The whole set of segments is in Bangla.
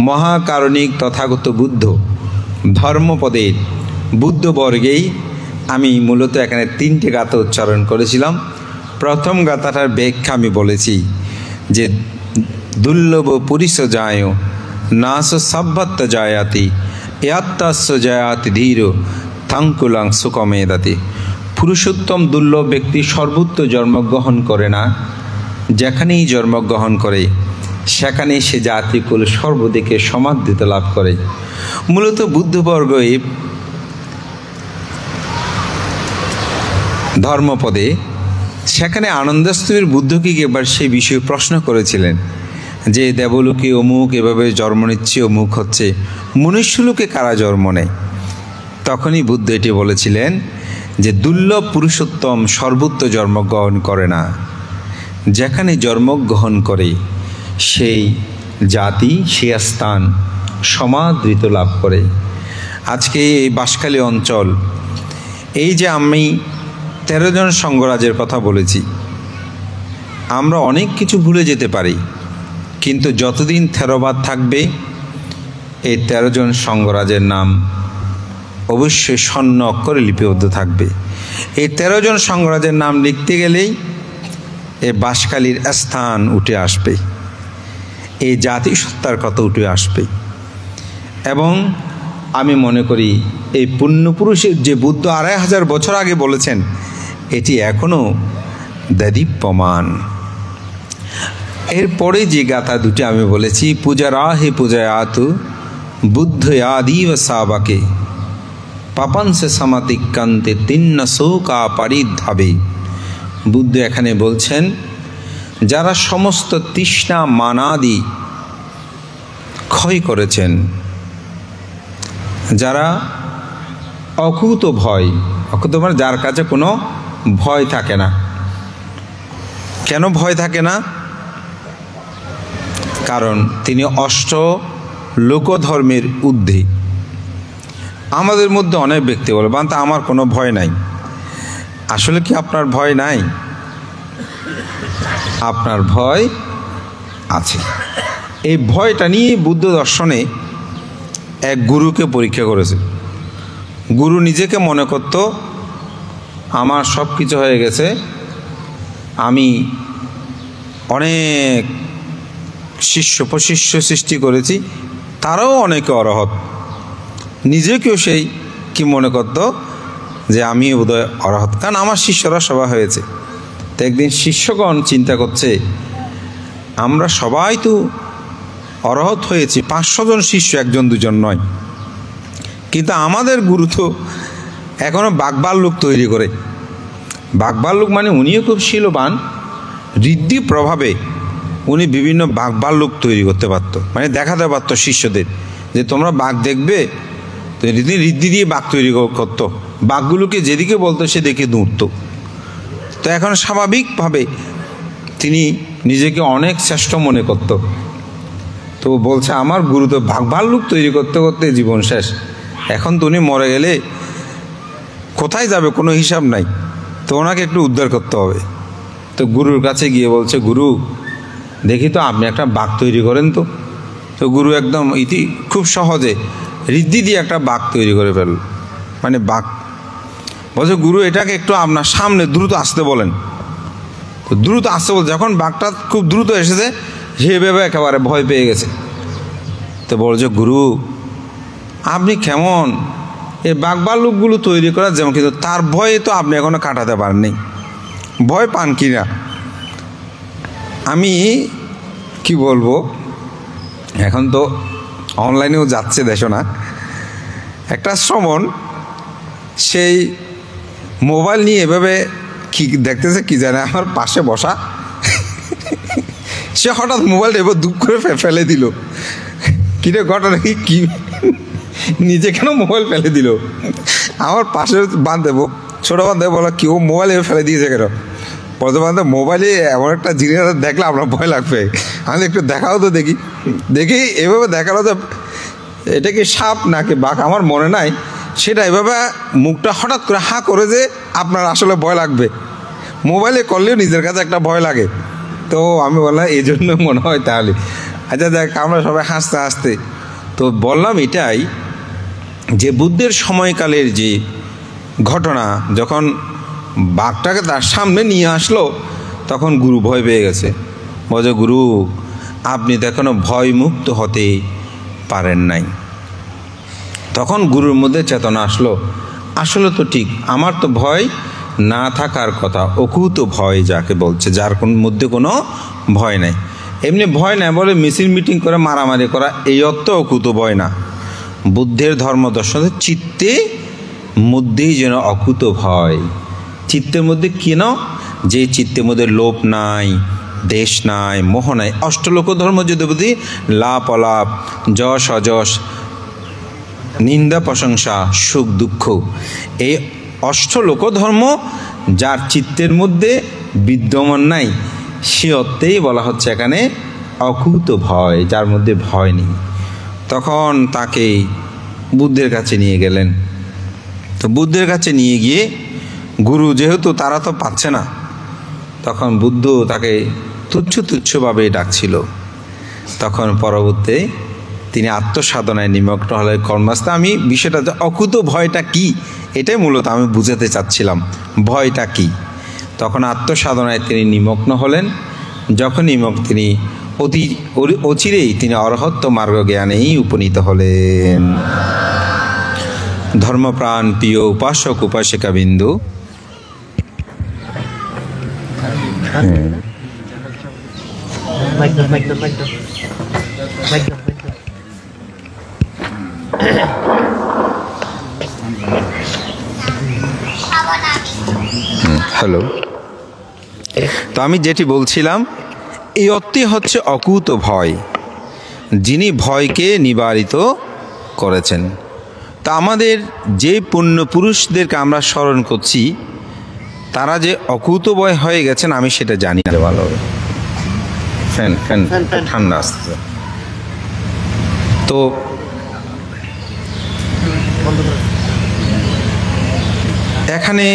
মহাকারণিক তথাগত বুদ্ধ ধর্মপদের বুদ্ধবর্গেই আমি মূলত এখানে 3টে গাথা উচ্চারণ করেছিলাম। প্রথম গাথাটার ব্যাখ্যা আমি বলেছি যে দুর্লভ পুরিশ যায় নাস সভ্যত্ব জায়াতি ইয়াত্তাস্য জায়াতি ধীর থাঙ্কুলাং সুকমেদাতি। পুরুষোত্তম দুর্লভ ব্যক্তি সর্বত্র জন্মগ্রহণ করে না, যেখানেই জন্মগ্রহণ করে সেখানেই সে জাতিকুল সর্বদিকে সমাদৃত লাভ করে। মূলত বুদ্ধবর্গ এই ধর্মপদে সেখানে আনন্দস্তবীর বুদ্ধকে একবার সেই বিষয়ে প্রশ্ন করেছিলেন যে দেবলোকে অমুক এভাবে জন্ম নিচ্ছে, অমুক হচ্ছে, মনুষ্যলোকে কারা জন্ম নেয়? তখনই বুদ্ধ এটি বলেছিলেন যে দুর্লভ পুরুষোত্তম সর্বত্র জন্মগ্রহণ করে না, যেখানে জন্মগ্রহণ করে সেই জাতি সে স্থান সমাদৃত লাভ করে। আজকে এই বাঁশখালী অঞ্চল, এই যে আমি 13 জন সঙ্গরাজের কথা বলেছি, আমরা অনেক কিছু ভুলে যেতে পারি, কিন্তু যতদিন থেরবাদ থাকবে এই 13 জন সঙ্গরাজের নাম অবশ্যই স্বর্ণ অক্ষরে লিপিবদ্ধ থাকবে। এই 13 জন সঙ্গরাজের নাম লিখতে গেলেই এই বাঁশখালীর স্থান উঠে আসবে, এই জাতিসত্তার কথা উঠে আসবে। এবং আমি মনে করি এই পুণ্যপুরুষের যে বুদ্ধ 2500 বছর আগে বলেছেন, এটি এখনও দেদীপ্যমান। এরপরে যে গাথা দুটি আমি বলেছি, পূজারাহে পূজায়াতু বুদ্ধ আদিব সাবাকে পাপাংসে সমাতিক্রান্তে তিন্ন শোকা পারিধাবে। বুদ্ধ এখানে বলছেন যারা সমস্ত তৃষ্ণা মানাদি ক্ষয় করেছেন, যারা অকুত ভয়, অকুত মানে যার কাছে কোনো ভয় থাকে না। কেন ভয় থাকে না? কারণ তিনি অষ্ট লোকধর্মের ঊর্ধ্বে। আমাদের মধ্যে অনেক ব্যক্তি বলে বান্তা আমার কোনো ভয় নাই। আসলে কি আপনার ভয় নাই? আপনার ভয় আছে। এই ভয়টা নিয়ে বুদ্ধ দর্শনে এক গুরুকে পরীক্ষা করেছে। গুরু নিজেকে মনে করত আমার সব কিছু হয়ে গেছে, আমি অনেক শিষ্য প্রশিষ্য সৃষ্টি করেছি, তারাও অনেকে অরহত। নিজেকেও সেই কি মনে করত যে আমি বোধহয় অরহত, কারণ আমার শিষ্যরা সবাই হয়েছে। তো একদিন শিষ্যগণ চিন্তা করছে আমরা সবাই তো অরহত হয়েছি, 500 জন শিষ্য, 1জন 2জন নয়, কিন্তু আমাদের গুরু তো এখনো বাঘবাল্লুক তৈরি করে। বাঘবাল্লুক মানে উনিও খুব শীলবান, ঋদ্ধি প্রভাবে উনি বিভিন্ন বাঘবাল্লুক তৈরি করতে পারতো, মানে দেখাতে পারতো শিষ্যদের যে তোমরা বাঘ দেখবে, তো ঋদ্ধি দিয়ে বাঘ তৈরি করতো। বাঘগুলোকে যেদিকে বলতো সেদিকে দৌড়তো। তো এখন স্বাভাবিকভাবে তিনি নিজেকে অনেক শ্রেষ্ঠ মনে করত। তো বলছে আমার গুরু তো বাঘভাল্লুক তৈরি করতে করতে জীবন শেষ, এখন তো উনি মরে গেলে কোথায় যাবে কোনো হিসাব নাই, তো ওনাকে একটু উদ্ধার করতে হবে। তো গুরুর কাছে গিয়ে বলছে গুরু দেখি তো আপনি একটা বাঘ তৈরি করেন তো। তো গুরু একদম খুব সহজে ঋদ্ধি দিয়ে একটা বাঘ তৈরি করে ফেলল। মানে বাঘ বলছে গুরু এটাকে একটু আপনার সামনে দ্রুত আসতে বলেন। তো দ্রুত আসতে বলছে, যখন বাঘটা খুব দ্রুত এসেছে সে ভেবে একেবারে ভয় পেয়ে গেছে। তো বলছে গুরু আপনি কেমন এই বাঘভাল্লুকগুলো তৈরি করার যেমন, কিন্তু তার ভয়ে তো আপনি এখনো কাটাতে পারেননি, ভয় পান কি না? আমি কি বলবো, এখন তো অনলাইনেও যাচ্ছে দেখো না, একটা শ্রমণ সেই মোবাইল নিয়ে এভাবে কি দেখতেছে কি জানে, আমার পাশে বসা, সে হঠাৎ মোবাইলটা এবার দুঃখ করে ফেলে দিল। কিরে ঘটনা কি, নিজে কেন মোবাইল ফেলে দিল? আমার পাশে বান্ধব ছোটো বান্ধব বলো কি ও মোবাইল এভাবে ফেলে দিয়েছে কেন? বলতে বান্ধব মোবাইলে এমন একটা জিনিস দেখলে আপনার ভয় লাগবে, আমি একটু দেখাও তো দেখি। দেখি এভাবে দেখালো যে এটা কি সাপ নাকি বাঘ আমার মনে নাই, সেটা এভাবে মুখটা হঠাৎ করে হাঁ করে যে আপনার আসলে ভয় লাগবে। মোবাইলে করলেও নিজের কাছে একটা ভয় লাগে। তো আমি বললাম এই জন্য মনে হয় তাহলে আচ্ছা দেখ, আমরা সবাই হাসতে হাসতে তো বললাম এটাই যে বুদ্ধের সময়কালের যে ঘটনা, যখন বাঘটাকে তার সামনে নিয়ে আসলো তখন গুরু ভয় পেয়ে গেছে। বলছে, গুরু আপনি তো এখনো ভয় মুক্ত হতে পারেন নাই। তখন গুরুর মধ্যে চেতনা আসলো, আসলে তো ঠিক, আমার তো ভয় না থাকার কথা, অকুত ভয় যাকে বলছে, যার মধ্যে কোনো ভয় নাই। এমনি ভয় নাই বলে মিছিল মিটিং করে মারামারি করা, এই অর্থ অকুত ভয় না। বুদ্ধের ধর্ম দর্শনে চিত্তে মধ্যেই যেন অকুত ভয়। চিত্তের মধ্যে কেন? যে চিত্তের মধ্যে লোভ নাই, দেশ নাই, মোহ নাই। অষ্টলোক ধর্ম যদি বুঝি, লাভ অলাভ, যশ অযশ, নিন্দা প্রশংসা, সুখ দুঃখ, এই অষ্টলোক ধর্ম যার চিত্তের মধ্যে বিদ্যমান নাই, সে অর্থেই বলা হচ্ছে এখানে অকুত ভয়, যার মধ্যে ভয় নেই। তখন তাকে বুদ্ধের কাছে নিয়ে গেলেন। তো বুদ্ধের কাছে নিয়ে গিয়ে গুরু যেহেতু তারা তো পাচ্ছে না, তখন বুদ্ধ তাকে তুচ্ছ তুচ্ছভাবে ডাকছিল। তখন পরবর্তী তিনি আত্মসাধনায় নিমগ্ন হলে কর্মাস্তে। আমি বিষয়টা অকুত ভয়টা কি, এটাই মূলত আমি বুঝাতে চাচ্ছিলাম, ভয়টা কি। তখন আত্মসাধনায় তিনি নিমগ্ন হলেন। যখন তিনি অচিরেই তিনি অরহত্ব মার্গ জ্ঞানেই উপনীত হলেন। ধর্মপ্রাণ প্রিয় উপাসক উপাসিকা বিন্দু, হ্যালো, তো আমি যেটি বলছিলাম, এই অর্থে হচ্ছে অকুত ভয়, যিনি ভয়কে নিবারিত করেছেন। তা আমাদের যে পুণ্যপুরুষদেরকে আমরা স্মরণ করছি, তারা যে অকুত ভয় হয়ে গেছেন আমি সেটা জানি না। ভালো হবে, ফ্যান ফ্যান ঠান্ডা আসছে। তো এখানে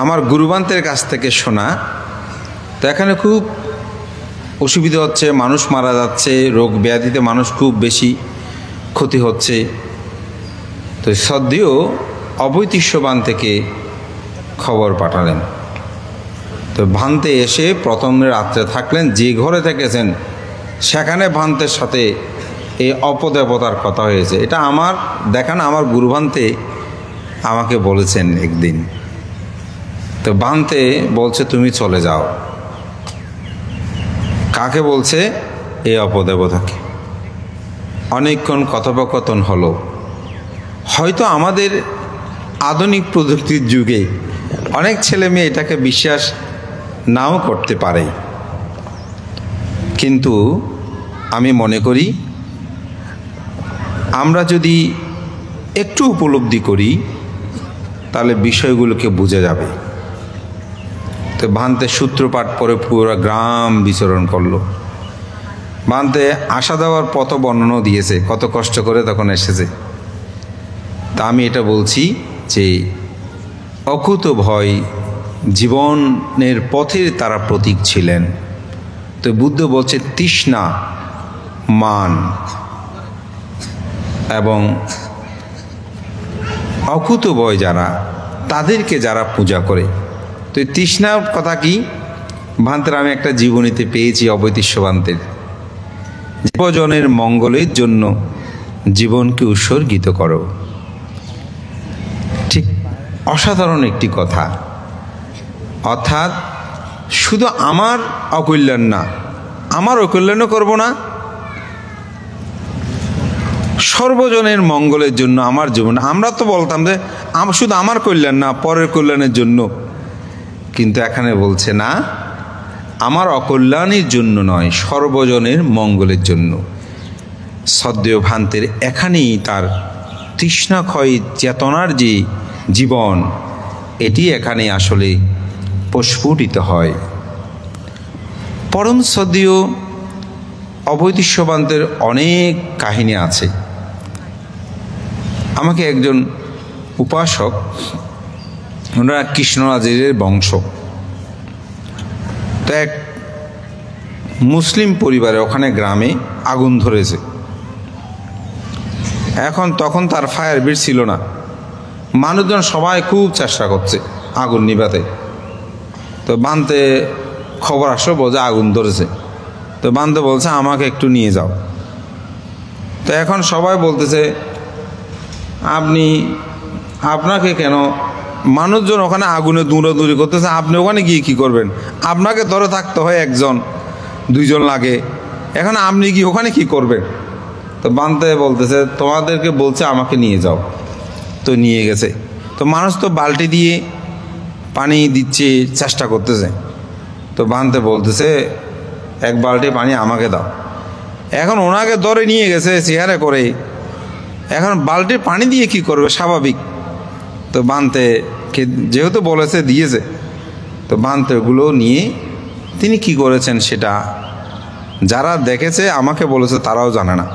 আমার গুরুবান্তের কাছ থেকে শোনা, তো এখানে খুব অসুবিধা হচ্ছে, মানুষ মারা যাচ্ছে, রোগ ব্যাধিতে মানুষ খুব বেশি ক্ষতি হচ্ছে। তো সদ্য অবৈতিষ্যবান থেকে খবর পাঠালেন। তো ভান্তে এসে প্রথম রাত্রে থাকলেন, যে ঘরে থেকেছেন সেখানে ভান্তের সাথে এই অপদেবতার কথা হয়েছে। এটা আমার দেখা না, আমার গুরুভান্তে আমাকে বলেছেন একদিন। তো ভান্তে বলছে তুমি চলে যাও। কাকে বলছে? এই অপদেবতাকে। অনেকক্ষণ কথোপকথন হলো। হয়তো আমাদের আধুনিক প্রযুক্তির যুগে অনেক ছেলে মেয়ে এটাকে বিশ্বাস নাও করতে পারে, কিন্তু আমি মনে করি আমরা যদি একটু উপলব্ধি করি তাহলে বিষয়গুলোকে বোঝা যাবে। তো ভান্তে সূত্রপাঠ পরে পুরো গ্রাম বিচরণ করলো। ভান্তে আসা দেওয়ার পথ বর্ণনাও দিয়েছে, কত কষ্ট করে তখন এসেছে। তা আমি এটা বলছি যে অকুত ভয় জীবনের পথের তারা প্রতীক ছিলেন। তো বুদ্ধ বলছে তৃষ্ণা, মান এবং অকুত ভয় যারা, তাদেরকে যারা পূজা করে। তো এই তৃষ্ণার কথা কি? ভান্তের আমি একটা জীবনীতে পেয়েছি, অবৈতিষ্যবান্তের, জীবজনের মঙ্গলের জন্য জীবনকে উৎসর্গিত করো। ঠিক অসাধারণ একটি কথা। অর্থাৎ শুধু আমার অকল্যাণ না, আমার অকল্যাণও করব না, সর্বজনের মঙ্গলের জন্য আমার জীবন। আমরা তো বলতাম যে শুধু আমার কল্যাণ না, পরের কল্যাণের জন্য, কিন্তু এখানে বলছে না, আমার অকল্যাণের জন্য নয়, সর্বজনের মঙ্গলের জন্য। সদ্য ভান্তের এখানেই তার তৃষ্ণাক্ষয় চেতনার যে জীবন, এটি এখানে আসলে প্রস্ফুটিত হয়। পরম সদ্য অবৈতিষ্যবান্তের অনেক কাহিনী আছে। আমাকে একজন উপাসক, ওনারা কৃষ্ণরাজের বংশ, তো এক মুসলিম পরিবারে ওখানে গ্রামে আগুন ধরেছে। এখন তখন তার ফায়ার ব্রিগেড ছিল না, মানুষজন সবাই খুব চেষ্টা করছে আগুন নিভাতে। তো বানতে খবর আসলো যে আগুন ধরেছে, তো বানতে বলছে আমাকে একটু নিয়ে যাও। তো এখন সবাই বলতেছে আপনাকে কেন, মানুষজন ওখানে আগুনে দৌড়াদৌড়ি করতেছে, আপনি ওখানে গিয়ে কী করবেন? আপনাকে ধরে থাকতে হয় একজন দুইজন লাগে, এখন আপনি কি ওখানে কি করবেন? তো বানতে বলতেছে তোমাদেরকে বলছে আমাকে নিয়ে যাও। তো নিয়ে গেছে। তো মানুষ তো বালতি দিয়ে পানি দিচ্ছে, চেষ্টা করতেছে। তো বানতে বলতেছে এক বালতি পানি আমাকে দাও। এখন ওনাকে ধরে নিয়ে গেছে চেয়ারে করে, এখন বালতির পানি দিয়ে কি করবে স্বাভাবিক। তো বানতে যেহেতু বলেছে দিয়েছে, তো বানতে ওগুলো নিয়ে তিনি কি করেছেন সেটা যারা দেখেছে আমাকে বলেছে তারাও জানে না।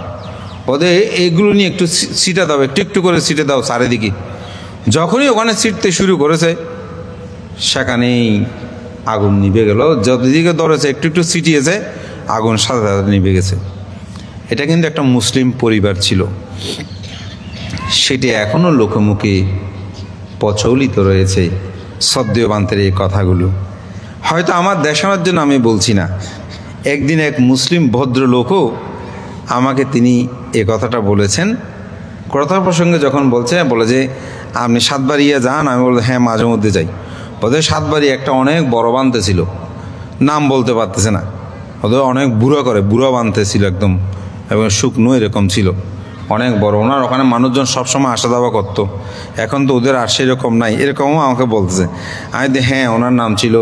ওদের এইগুলো নিয়ে একটু ছিটে দাও, একটু একটু করে ছিটে দাও চারিদিকে। যখনই ওখানে ছিটতে শুরু করেছে সেখানেই আগুন নিভে গেল। যতদিকে ধরেছে একটু একটু ছিটিয়েছে, আগুন সাথে সাথে নিভে গেছে। এটা কিন্তু একটা মুসলিম পরিবার ছিল, সেটি এখনও লোকমুখে প্রচলিত রয়েছে সদ্যবান্তের এই কথাগুলো। হয়তো আমার দেখানোর জন্য আমি বলছি না, একদিন এক মুসলিম ভদ্রলোকও আমাকে তিনি এ কথাটা বলেছেন। কথা প্রসঙ্গে যখন বলে যে আপনি সাতবাড়িয়া যান, আমি বলতে হ্যাঁ মাঝে মধ্যে যাই। ওদের সাতবাড়ি একটা অনেক বড় বানতে ছিল, নাম বলতে পারতেছে না, ওদের অনেক বুড়ো বানতে ছিল একদম, এবং শুকনো এরকম ছিল, অনেক বড়। ওনার ওখানে মানুষজন সবসময় আসা যাওয়া করতো। এখন তো ওদের আর সেরকম নাই, এরকমও আমাকে বলতেছে। আমি হ্যাঁ ওনার নাম ছিল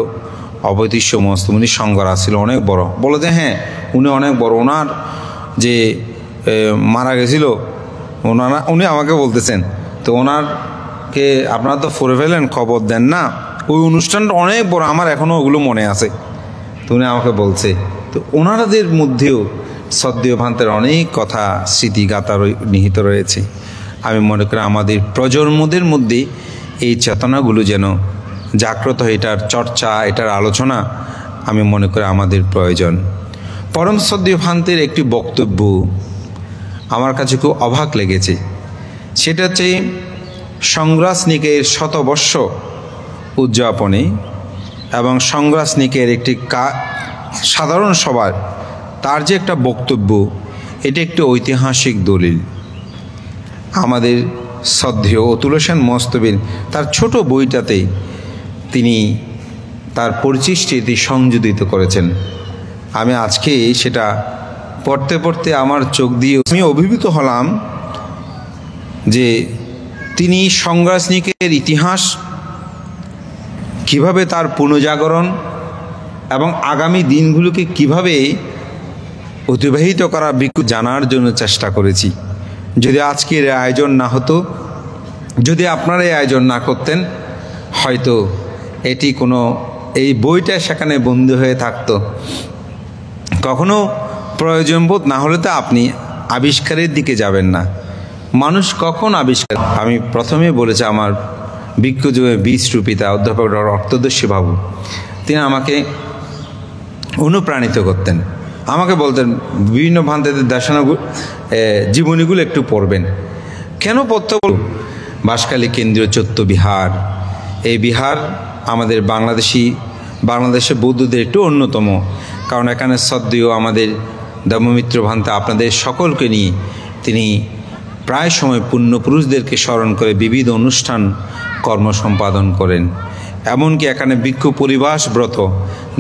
অবৈতিষ্য মস্ত, উনি সংঘরা ছিল অনেক বড়। বলে যে হ্যাঁ উনি অনেক বড়, ওনার যে মারা গেছিল উনি আমাকে বলতেছেন। তো ওনারকে আপনারা তো ফরে ফেলেন, খবর দেন না, ওই অনুষ্ঠানটা অনেক বড়, আমার এখনও ওগুলো মনে আছে। তো উনি আমাকে বলছে। তো ওনাদের মধ্যেও সদ্যভান্তের অনেক কথা স্মৃতিগাথা নিহিত রয়েছে। আমি মনে করি আমাদের প্রজন্মদের মধ্যে এই চেতনাগুলো যেন জাগ্রত হয়, এটার চর্চা, এটার আলোচনা আমি মনে করি আমাদের প্রয়োজন। পরম সদ্যভান্তের একটি বক্তব্য আমার কাছে খুব অবাক লেগেছে। সেটা হচ্ছে সংগ্রাসনিকের শতবর্ষ উদযাপনে এবং সংগ্রাসনিকের একটি সাধারণ সভার তার যে একটা বক্তব্য, এটা একটি ঐতিহাসিক দলিল। আমাদের শ্রদ্ধেয় অতুল সেন মস্তবীর তার ছোট বইটাতে তিনি তার পরিচিষ্টি সংযোজিত করেছেন। আমি আজকে সেটা পড়তে পড়তে আমার চোখ দিয়ে আমি অভিভূত হলাম যে তিনি সংগ্রাসনিকের ইতিহাস কিভাবে তার পুনর্জাগরণ এবং আগামী দিনগুলোকে কিভাবে অতিবাহিত করা জানার জন্য চেষ্টা করেছি। যদি আজকের আয়োজন না হতো, যদি আপনারা এই আয়োজন না করতেন, হয়তো এটি কোনো এই বইটা সেখানে বন্দী হয়ে থাকতো। কখনো প্রয়োজনবোধ না হলে তো আপনি আবিষ্কারের দিকে যাবেন না। মানুষ কখন আবিষ্কার, আমি প্রথমে বলেছি আমার বিজ্ঞযুগের বীজরূপী পিতা অধ্যাপক অর্থদর্শী বাবু, তিনি আমাকে অনুপ্রাণিত করতেন। আমাকে বলতেন বিভিন্ন ভান্তেদের দর্শনগুলো জীবনীগুলো একটু পড়বেন। কেন পড়তে বল? বাঁশখালী কেন্দ্রীয় চৈত্য বিহার, এই বিহার আমাদের বাংলাদেশের বৌদ্ধদের একটু অন্যতম, কারণ এখানে সদ্যীয় আমাদের ধর্মমিত্র ভান্তে আপনাদের সকলকে নিয়ে তিনি প্রায় সময় পুণ্যপুরুষদেরকে স্মরণ করে বিবিধ অনুষ্ঠান কর্ম সম্পাদন করেন। এমনকি এখানে ভিক্ষু পরিবাস ব্রত,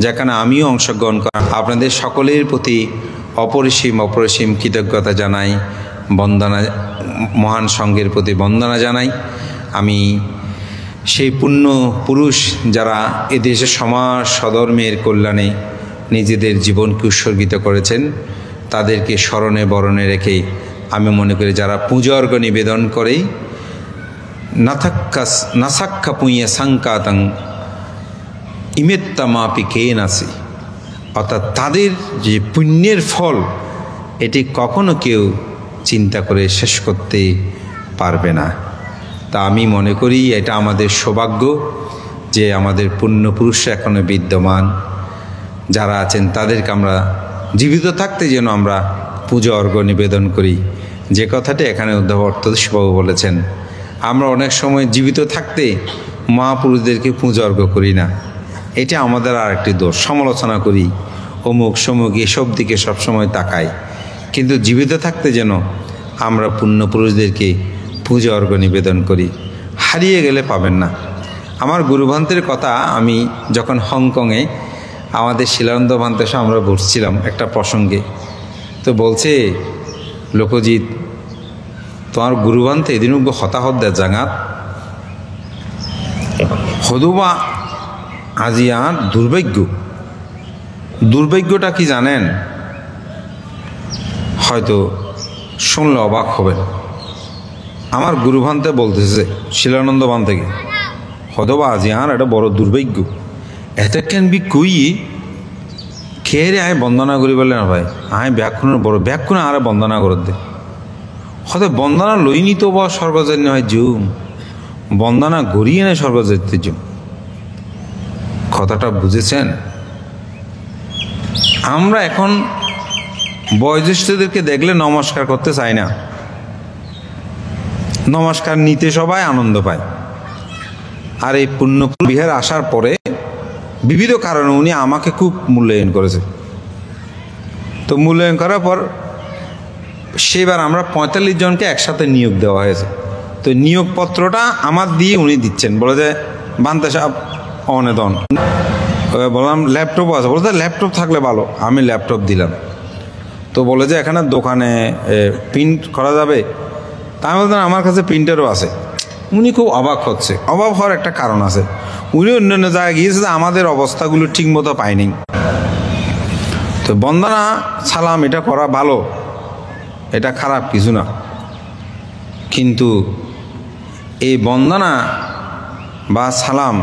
যেখানে আমিও অংশগ্রহণ করি। আপনাদের সকলের প্রতি অপরিসীম কৃতজ্ঞতা জানাই, বন্দনা, মহান সঙ্ঘের প্রতি বন্দনা জানাই। আমি সেই পুণ্য পুরুষ যারা এদেশের সমাজ সধর্মের কল্যাণে নিজেদের জীবনকে উৎসর্গিত করেছেন, তাদেরকে স্মরণে বরণে রেখে আমি মনে করি যারা পূজর্ঘ নিবেদন করে নাসাক্ষা পুঁয়ে সাংকাতাং ইমেত্তা মাপি কে নাসি, অর্থাৎ তাদের যে পুণ্যের ফল এটি কখনো কেউ চিন্তা করে শেষ করতে পারবে না। তা আমি মনে করি এটা আমাদের সৌভাগ্য যে আমাদের পুণ্যপুরুষ এখনো বিদ্যমান, যারা আছেন তাদেরকে আমরা জীবিত থাকতে যেন আমরা পূজা অর্ঘ্য নিবেদন করি, যে কথাটি এখানে অধ্যাপক অর্থদীশবাবু বলেছেন। আমরা অনেক সময় জীবিত থাকতে মহাপুরুষদেরকে পূজা অর্ঘ্য করি না, এটা আমাদের আর একটি দোষ। সমালোচনা করি, অমুক সমুক এসব দিকে সবসময় তাকাই, কিন্তু জীবিত থাকতে যেন আমরা পুণ্যপুরুষদেরকে পূজা অর্ঘ্য নিবেদন করি। হারিয়ে গেলে পাবেন না। আমার গুরুভান্তের কথা, আমি যখন হংকংয়ে আমাদের শিলানন্দ ভান্তের সাথে আমরা বসছিলাম একটা প্রসঙ্গে, তো বলছে লোকজিৎ, তোমার গুরুভান্তে এদিন হতাহত দেয় জাঙাত হদুবা আজিয়া দুর্ভাগ্য। দুর্ভাগ্যটা কি জানেন? হয়তো শুনলে অবাক হবেন। আমার গুরুভান্তে বলতেছে শিলানন্দ ভান থেকে, হদবা আজিয়ার এটা বড় দুর্ভাগ্য। এত কেন বি কুই খেয়ে রে আয় বন্দনা করি বলে না ভাই, আয় ব্যাকুণের বড় ব্যাকুণে আরে বন্দনা করে দে। হয়তো বন্দনা লই নিত বা স্বর্গজন্য হয় জুম, বন্দনা গড়িয়ে নেয় স্বর্গজত্যের জুম। কথাটা বুঝেছেন? আমরা এখন বয়োজ্যেষ্ঠদেরকে দেখলে নমস্কার করতে চাই না, নমস্কার নিতে সবাই আনন্দ পায়। আর এই পুণ্যবিহার আসার পরে বিবিধ কারণে উনি আমাকে খুব মূল্যায়ন করেছে। তো মূল্যায়ন করার পর সেবার আমরা 45 জনকে একসাথে নিয়োগ দেওয়া হয়েছে। তো নিয়োগপত্রটা আমার দিয়ে উনি দিচ্ছেন, বলে যে বান্তে সাহেব অনেদন। বললাম ল্যাপটপ আছে, বলতে ল্যাপটপ থাকলে ভালো, আমি ল্যাপটপ দিলাম। তো বলে যে এখানে দোকানে প্রিন্ট করা যাবে, তা আমি বলতাম আমার কাছে প্রিন্টারও আছে। উনি খুব অবাক হচ্ছে। অবাক হওয়ার একটা কারণ আছে, উনি অন্যান্য জায়গায় গিয়েছে যে আমাদের অবস্থাগুলো ঠিক মতো পায়নি। তো বন্দনা সালাম এটা করা ভালো, এটা খারাপ কিছু না, কিন্তু এই বন্দনা বা সালাম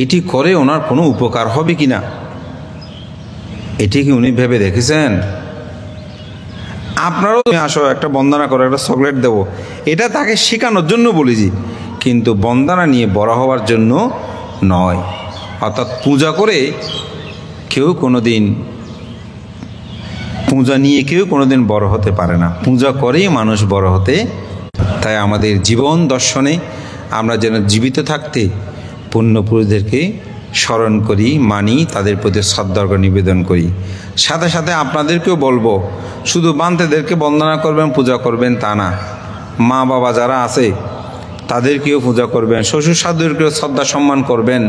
এটি করে ওনার কোনো উপকার হবে কি না, এটি কি উনি ভেবে দেখেছেন? আপনারও আসো একটা বন্দনা করো, একটা চকলেট দেবো, এটা তাকে শেখানোর জন্য বলেছি, কিন্তু বন্দনা নিয়ে বড় হওয়ার জন্য নয়। অর্থাৎ পূজা করে কেউ কোনোদিন পূজা নিয়ে কেউ কোনোদিন বড় হতে পারে না, পূজা করেই মানুষ বড় হতে। তাই আমাদের জীবন দর্শনে আমরা যেন জীবিত থাকতে পুণ্যপুরুষদেরকে স্মরণ করি, মানি, তাদের প্রতি শ্রদ্ধার্ঘ্য নিবেদন করি। সাথে সাথে আপনাদেরকেও বলবো, শুধু বান্তেদেরকে বন্দনা করবেন, পূজা করবেন তা না, মা বাবা যারা আছে তাদেরকেও পূজা করবেন, শ্বশুর শাশুড়িকেও শ্রদ্ধা সম্মান করবেন,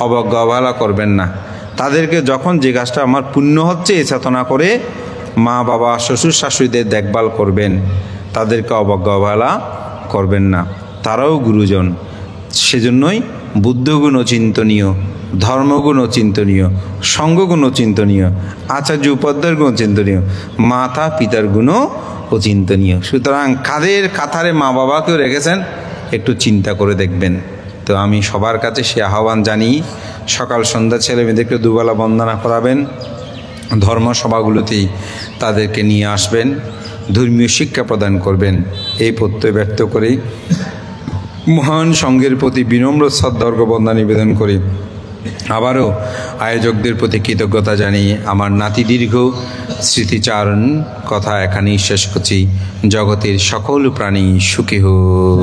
অবজ্ঞা অবহেলা করবেন না। তাদেরকে যখন যে কাজটা আমার পুণ্য হচ্ছে এই চেতনা করে মা বাবা শ্বশুর শাশুড়িদের দেখভাল করবেন, তাদেরকে অবজ্ঞা অবহেলা করবেন না, তারাও গুরুজন। সেজন্যই বুদ্ধগুণ চিন্তনীয়, ধর্মগুণ চিন্তনীয়, সঙ্গগুণ চিন্তনীয়, আচার্য উপাধ্যায়ের গুণ চিন্তনীয়, মাতা পিতার গুণও অচিন্তনীয়। সুতরাং কাদের কাতারে মা বাবাকেও রেখেছেন একটু চিন্তা করে দেখবেন। তো আমি সবার কাছে সে আহ্বান জানি, সকাল সন্ধ্যা ছেলে মেয়েদেরকে দুবেলা বন্দনা করাবেন, ধর্মসভাগুলোতেই তাদেরকে নিয়ে আসবেন, ধর্মীয় শিক্ষা প্রদান করবেন, এই প্রত্যয় ব্যক্ত করেই মহান সঙ্ঘের প্রতি বিনম্র শ্রদ্ধার্ঘ্য বন্দনা নিবেদন করি। আবারও আয়োজকদের প্রতি কৃতজ্ঞতা জানিয়ে আমার নাতি দীর্ঘ স্মৃতিচারণ কথা এখানেই শেষ করছি। জগতের সকল প্রাণী সুখী হোক।